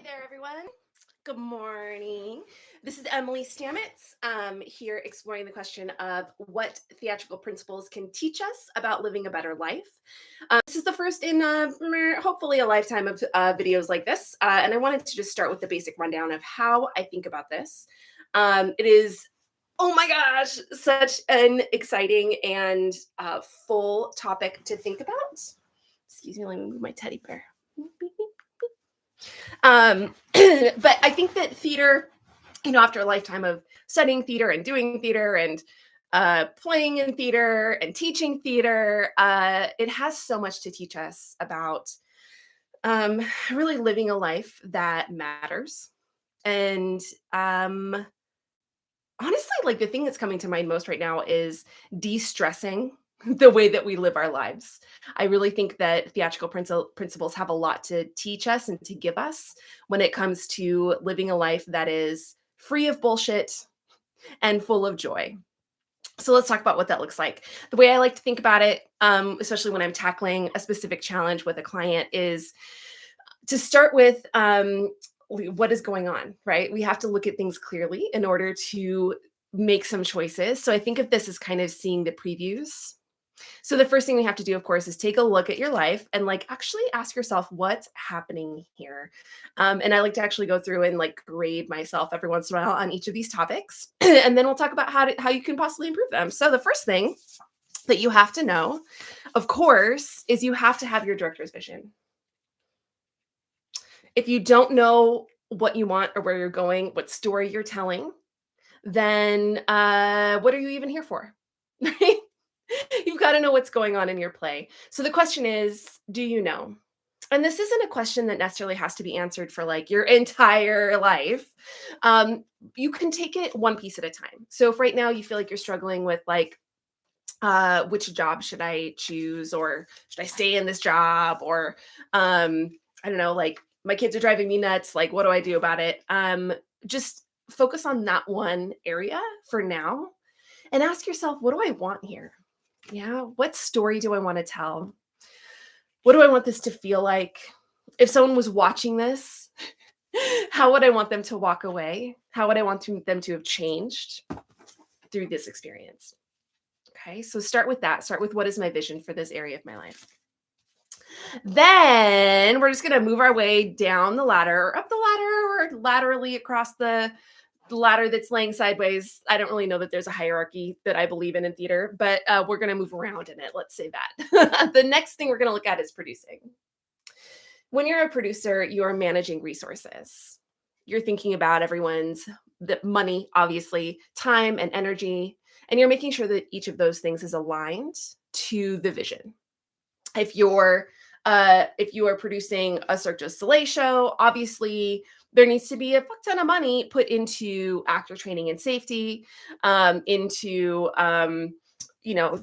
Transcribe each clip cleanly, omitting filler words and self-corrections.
there, everyone. Good morning. This is Emily Stamets, here exploring the question of what theatrical principles can teach us about living a better life. This is the first in hopefully a lifetime of videos like this, and I wanted to just start with the basic rundown of how I think about this. It is, oh my gosh, such an exciting and full topic to think about. Excuse me, let me move my teddy bear. But I think that theater, after a lifetime of studying theater and doing theater and playing in theater and teaching theater, it has so much to teach us about really living a life that matters. And honestly, like the thing that's coming to mind most right now is de-stressing the way that we live our lives. I really think that theatrical principles have a lot to teach us and to give us when it comes to living a life that is free of bullshit and full of joy. So let's talk about what that looks like. The way I like to think about it, especially when I'm tackling a specific challenge with a client, is to start with what is going on, right? We have to look at things clearly in order to make some choices. So I think of this as kind of seeing the previews. So the first thing we have to do, of course, is take a look at your life and like actually ask yourself what's happening here. And I like to actually go through and like grade myself every once in a while on each of these topics, and then we'll talk about how you can possibly improve them. So the first thing that you have to know, of course, is you have to have your director's vision. If you don't know what you want or where you're going, what story you're telling, then what are you even here for? Right? You've got to know what's going on in your play. So the question is, do you know? And this isn't a question that necessarily has to be answered for like your entire life. Um, you can take it one piece at a time. So if right now you feel like you're struggling with like, which job should I choose, or should I stay in this job, or I don't know, like my kids are driving me nuts. Like, what do I do about it? Just focus on that one area for now and ask yourself, what do I want here? Yeah. What story do I want to tell? What do I want this to feel like? If someone was watching this, how would I want them to walk away? How would I want them to have changed through this experience? Okay. So start with that. Start with what is my vision for this area of my life? Then we're just going to move our way down the ladder, or up the ladder, or laterally across the ladder that's laying sideways. I don't really know that there's a hierarchy that I believe in theater, but we're going to move around in it. Let's say that. The next thing we're going to look at is producing. When you're a producer, you're managing resources. You're thinking about everyone's the money, obviously, time and energy, and you're making sure that each of those things is aligned to the vision. If you are producing a Cirque du Soleil show, obviously there needs to be a fuck ton of money put into actor training and safety, into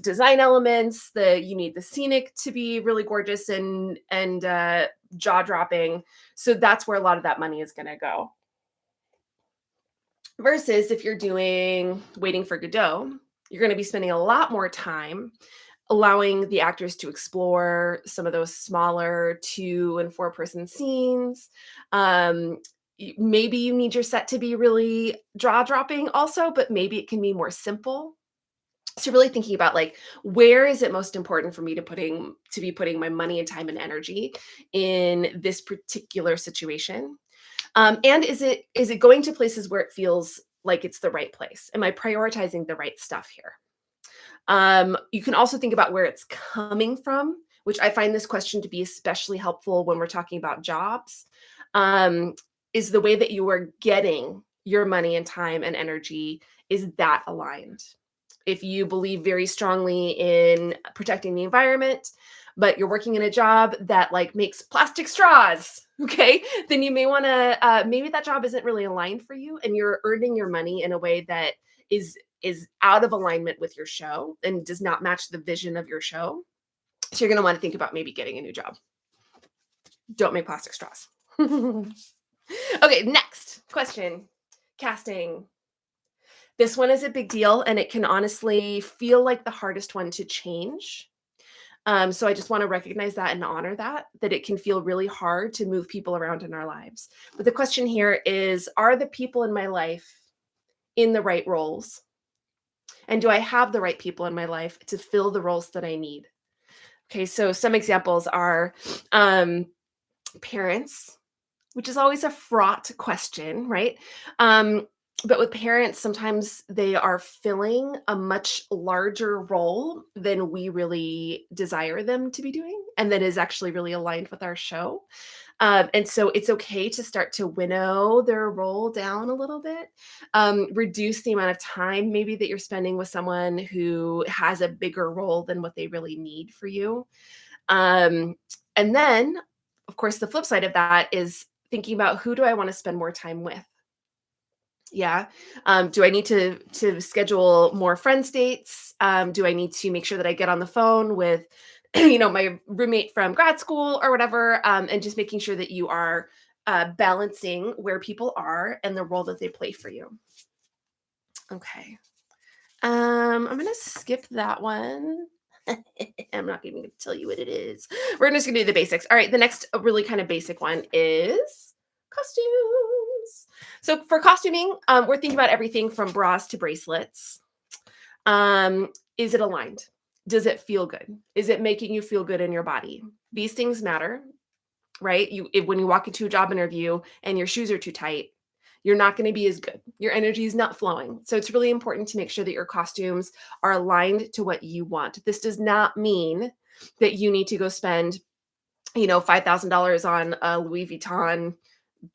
design elements. You need the scenic to be really gorgeous and jaw dropping. So that's where a lot of that money is going to go. Versus if you're doing Waiting for Godot, you're going to be spending a lot more time allowing the actors to explore some of those smaller 2 and 4 person scenes. Maybe you need your set to be really jaw dropping also, but maybe it can be more simple. So really thinking about like, where is it most important for me to be putting my money and time and energy in this particular situation? And is it going to places where it feels like it's the right place? Am I prioritizing the right stuff here? You can also think about where it's coming from, which I find this question to be especially helpful when we're talking about jobs. Is the way that you are getting your money and time and energy, is that aligned? If you believe very strongly in protecting the environment, but you're working in a job that like makes plastic straws, okay, then you may want to maybe that job isn't really aligned for you, and you're earning your money in a way that is out of alignment with your show and does not match the vision of your show. So you're going to want to think about maybe getting a new job. Don't make plastic straws. Okay, next question. Casting. This one is a big deal, and it can honestly feel like the hardest one to change. So I just want to recognize that and honor that it can feel really hard to move people around in our lives. But the question here is, are the people in my life in the right roles? And do I have the right people in my life to fill the roles that I need? Okay, so some examples are um, parents, which is always a fraught question, right? Um, but with parents, sometimes they are filling a much larger role than we really desire them to be doing, and that is actually really aligned with our show. And so it's okay to start to winnow their role down a little bit, reduce the amount of time maybe that you're spending with someone who has a bigger role than what they really need for you. Um, and then, of course, the flip side of that is thinking about who do I want to spend more time with? Yeah. Do I need to schedule more friends dates? Do I need to make sure that I get on the phone with, my roommate from grad school or whatever, and just making sure that you are balancing where people are and the role that they play for you. Okay. I'm gonna skip that one. I'm not even gonna tell you what it is. We're just gonna do the basics. All right, the next really kind of basic one is costumes. So for costuming, we're thinking about everything from bras to bracelets. Is it aligned? Does it feel good? Is it making you feel good in your body? These things matter, right? When you walk into a job interview and your shoes are too tight, you're not going to be as good. Your energy is not flowing. So it's really important to make sure that your costumes are aligned to what you want. This does not mean that you need to go spend, $5,000 on a Louis Vuitton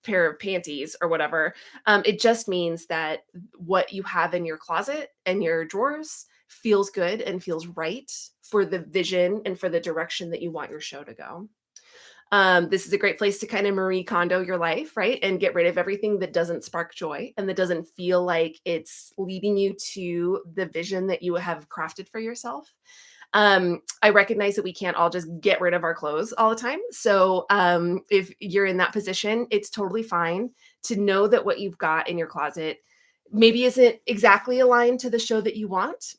pair of panties or whatever. It just means that what you have in your closet and your drawers feels good and feels right for the vision and for the direction that you want your show to go. This is a great place to kind of Marie Kondo your life, right? And get rid of everything that doesn't spark joy and that doesn't feel like it's leading you to the vision that you have crafted for yourself. I recognize that we can't all just get rid of our clothes all the time. So if you're in that position, it's totally fine to know that what you've got in your closet maybe isn't exactly aligned to the show that you want,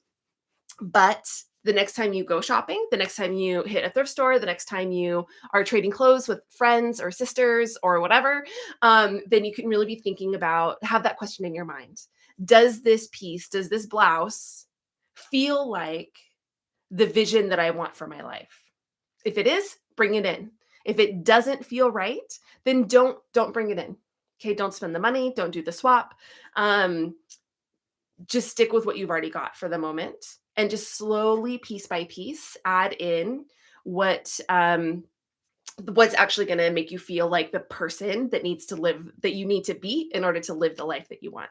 but the next time you go shopping, the next time you hit a thrift store, the next time you are trading clothes with friends or sisters or whatever, then you can really be thinking about, have that question in your mind. Does this piece, does this blouse feel like the vision that I want for my life? If it is, bring it in. If it doesn't feel right, then don't bring it in. Okay, don't spend the money, don't do the swap. Um, just stick with what you've already got for the moment and just slowly piece by piece add in what's actually going to make you feel like the person that you need to be in order to live the life that you want.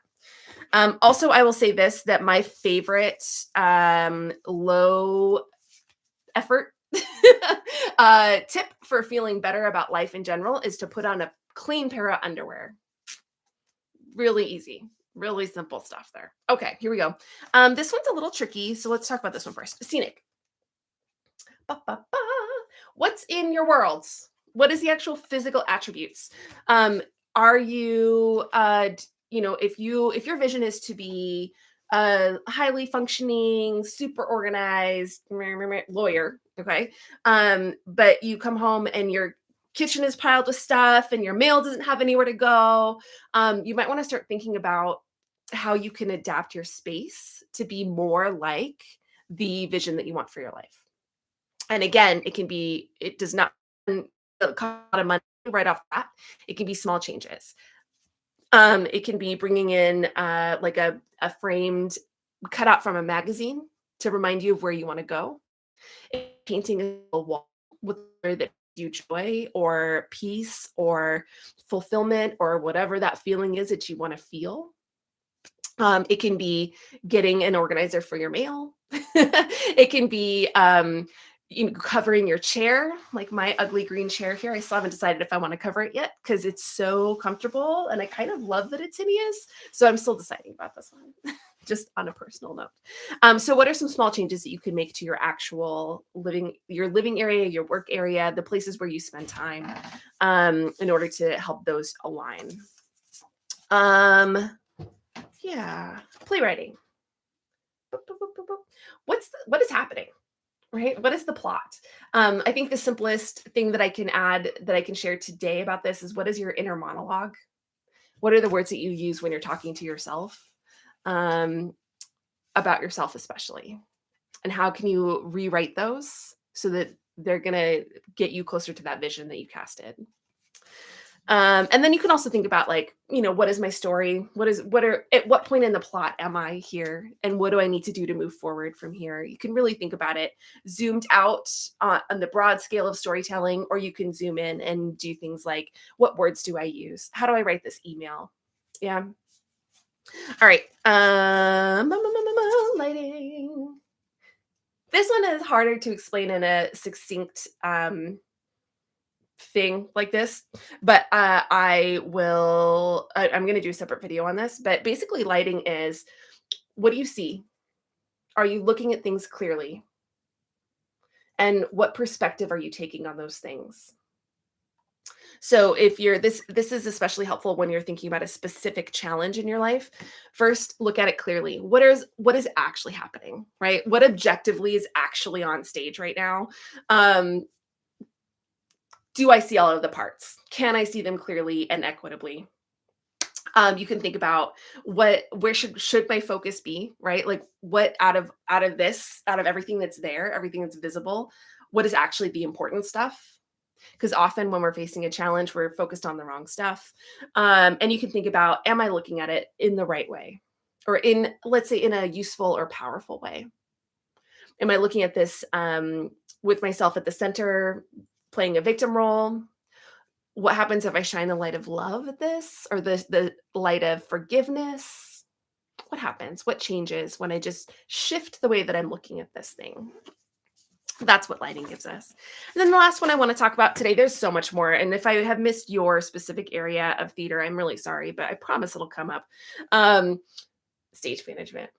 Also, I will say this, that my favorite low effort tip for feeling better about life in general is to put on a clean pair of underwear. Really easy, really simple stuff there. Okay, here we go. This one's a little tricky, so let's talk about this one first. Scenic. Ba, ba, ba. What's in your worlds? What is the actual physical attributes? Are you, if your vision is to be a highly functioning, super organized lawyer, okay, but you come home and your kitchen is piled with stuff and your mail doesn't have anywhere to go, you might want to start thinking about how you can adapt your space to be more like the vision that you want for your life. And again, it does not cost a lot of money right off the bat. It can be small changes. It can be bringing in like a framed cutout from a magazine to remind you of where you want to go. Painting a wall with that gives you joy or peace or fulfillment or whatever that feeling is that you want to feel. It can be getting an organizer for your mail. It can be covering your chair, like my ugly green chair here. I still haven't decided if I want to cover it yet because it's so comfortable and I kind of love that it's hideous. So I'm still deciding about this one, just on a personal note. So what are some small changes that you can make to your actual your living area, your work area, the places where you spend time, in order to help those align? Yeah, playwriting. Boop, boop, boop, boop, boop. What is happening? right? What is the plot? I think the simplest thing that I can add that I can share today about this is what is your inner monologue? What are the words that you use when you're talking to yourself um, about yourself, especially? And how can you rewrite those so that they're going to get you closer to that vision that you casted? And then you can also think about like, what is my story? At what point in the plot am I here? And what do I need to do to move forward from here? You can really think about it zoomed out on the broad scale of storytelling, or you can zoom in and do things like, what words do I use? How do I write this email? Yeah. All right. Lighting. This one is harder to explain in a succinct thing like this, but I'm going to do a separate video on this. But basically, lighting is, what do you see? Are you looking at things clearly? And what perspective are you taking on those things? So if you're this is especially helpful when you're thinking about a specific challenge in your life. First, look at it clearly. What is actually happening, right? What objectively is actually on stage right now? Um, do I see all of the parts? Can I see them clearly and equitably? You can think about where should my focus be, right? Like what out of everything that's there, everything that's visible, what is actually the important stuff? Because often when we're facing a challenge, we're focused on the wrong stuff. And you can think about, am I looking at it in the right way? Or let's say, in a useful or powerful way? Am I looking at this with myself at the center, playing a victim role? What happens if I shine the light of love at this, or the light of forgiveness? What happens? What changes when I just shift the way that I'm looking at this thing? That's what lighting gives us. And then the last one I want to talk about today, there's so much more. And if I have missed your specific area of theater, I'm really sorry, but I promise it'll come up. Stage management.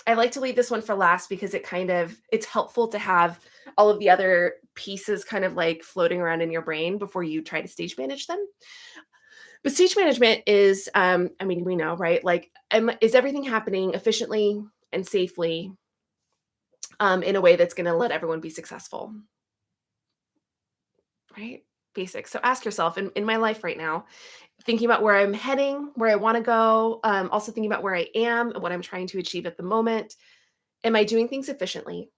I like to leave this one for last because it's helpful to have all of the other pieces kind of like floating around in your brain before you try to stage manage them. But stage management is, I mean, we know, right? Like, is everything happening efficiently and safely in a way that's going to let everyone be successful, right? Basic. So ask yourself in my life right now, thinking about where I'm heading, where I want to go, also thinking about where I am and what I'm trying to achieve at the moment. Am I doing things efficiently?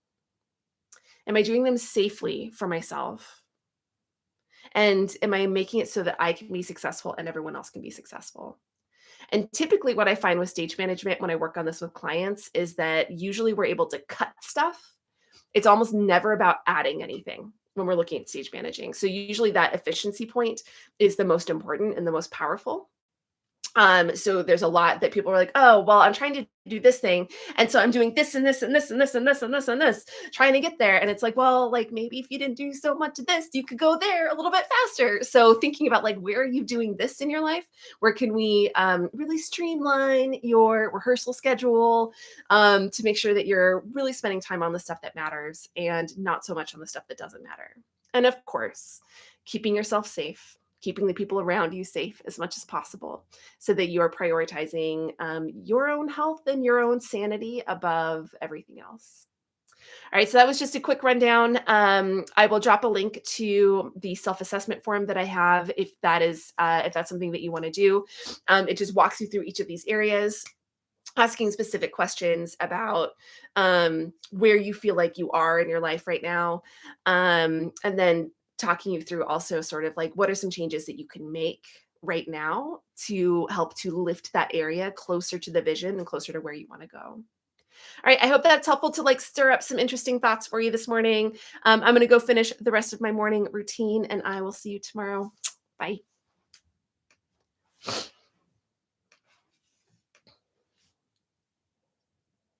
Am I doing them safely for myself? And am I making it so that I can be successful and everyone else can be successful? And typically, what I find with stage management when I work on this with clients is that usually we're able to cut stuff. It's almost never about adding anything when we're looking at stage managing. So usually that efficiency point is the most important and the most powerful. So there's a lot that people are like, oh, well, I'm trying to do this thing. And so I'm doing this and this and this and this and this and this and this, trying to get there. And it's like, well, like maybe if you didn't do so much of this, you could go there a little bit faster. So thinking about like, where are you doing this in your life? Where can we really streamline your rehearsal schedule to make sure that you're really spending time on the stuff that matters and not so much on the stuff that doesn't matter. And of course, keeping yourself safe, keeping the people around you safe as much as possible so that you're prioritizing your own health and your own sanity above everything else. All right, so that was just a quick rundown. I will drop a link to the self-assessment form that I have if that's something that you want to do. It just walks you through each of these areas, asking specific questions about where you feel like you are in your life right now, and then talking you through also sort of like what are some changes that you can make right now to help to lift that area closer to the vision and closer to where you want to go. All right, I hope that's helpful to like stir up some interesting thoughts for you this morning. I'm going to go finish the rest of my morning routine and I will see you tomorrow. Bye.